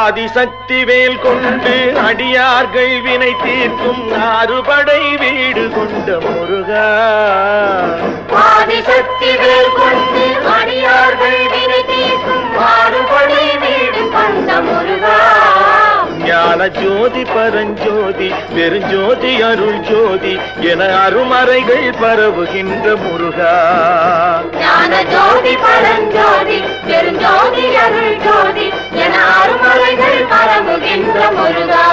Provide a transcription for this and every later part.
ஆதிசக்தி வேல் கொண்டு அடியார்கள் வினை தீர்க்கும் ஆறுபடை வீடு கொண்ட முருகா. ஆதிசக்தி வேல் கொண்டு அடியார்கள் வினை தீர்க்கும் ஆறுபடை வீடு கொண்ட முருகா. ஞான ஜோதி பரஞ்சோதி பெருஞ்சோதி அருள் ஜோதி என அருமறைகள் பரவுகின்ற முருகா. ஞான ஜோதி பரஞ்சோதி பெருஞ்சோதி அருள் ஜோதி என அருமறைகள் பரவுகின்ற முருகா.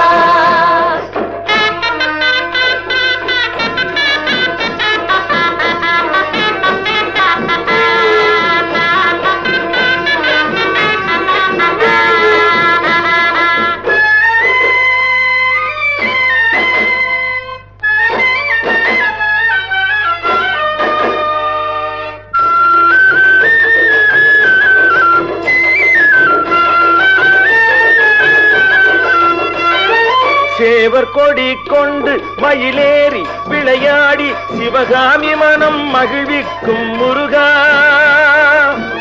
சேவர் கொடி கொண்டு மயிலேறி விளையாடி சிவகாமி மனம் மகிழ்விக்கும் முருகா.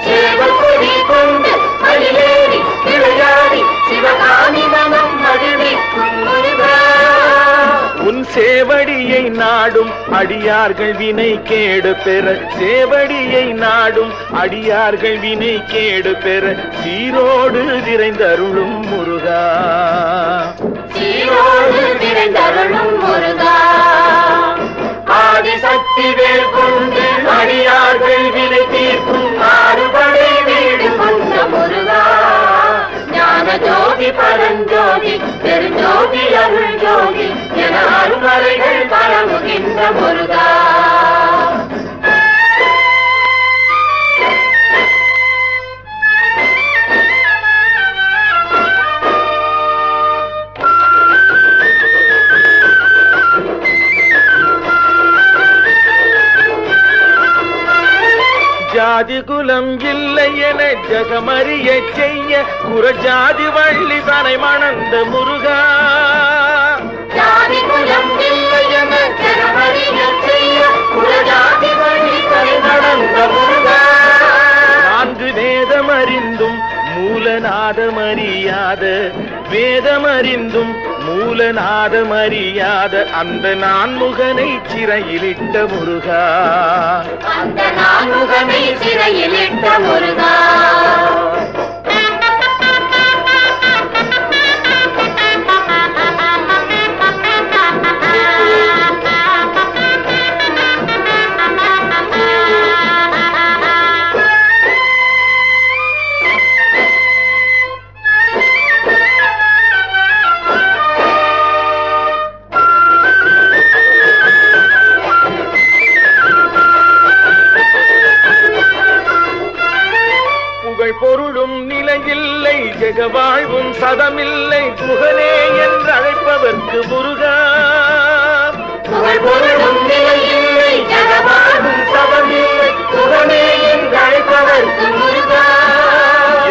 சேவர் கொடி கொண்டு மயிலேறி விளையாடி சிவகாமி மனம் மகிழ்விக்கும் முருகா. உன் சேவடியை நாடும் அடியார்கள் வினை கேடு பெற, சேவடியை நாடும் அடியார்கள் வினை கேடு பெற சீரோடு விரைந்தருளும் முருகா. சீரோடு விரைந்தருளும் முருகா. ஆதிசக்தி வேல் கொண்டு அடியார்கள் வினை தீர்க்கும் ஆறுபடை வீடு கொண்ட முருகா. ஞான ஜோதி பரஞ்சோதி பெருஞ்சோதி அருள் ஜோதி என அருமறைகள் பரவுகின்ற முருகா. ஜாதி குலம் இல்லை என ஜகமறிய செய்ய குறஜாதி வள்ளி தனை மணந்த முருகா. ஜாதி குலம் இல்லை என ஜகமறிய செய்ய குறஜாதி வள்ளி தனை மணந்த முருகா. நான்கு வேதமறிந்தும் மூலநாதமறியாத, வேதமறிந்தும் மூலநாதமறியாத அந்த நான்முகனை சிறையிலிட்ட முருகா. அந்த நான்முகனை சிறையிலிட்ட முருகா. பொருளும் நிலையில்லை ஜெகவாழ்வும் சதமில்லை புகழே என்று அழைப்பவர்க்கு முருகா. பொருளும் நிலையில்லை ஜெகவாழ்வும் சதமில்லை புகழே என்று அழைப்பவர்க்கு முருகா.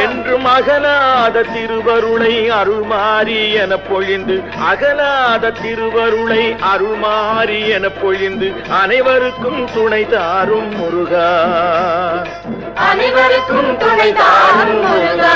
என்றும் அகலாத திருவருளை அருள்மாறி என பொழிந்து, அகலாத திருவருளை அருள்மாறி என பொழிந்து அனைவருக்கும் துணை தாரும் முருகா. அனைவருக்கும் துணை தாரும் முருகா.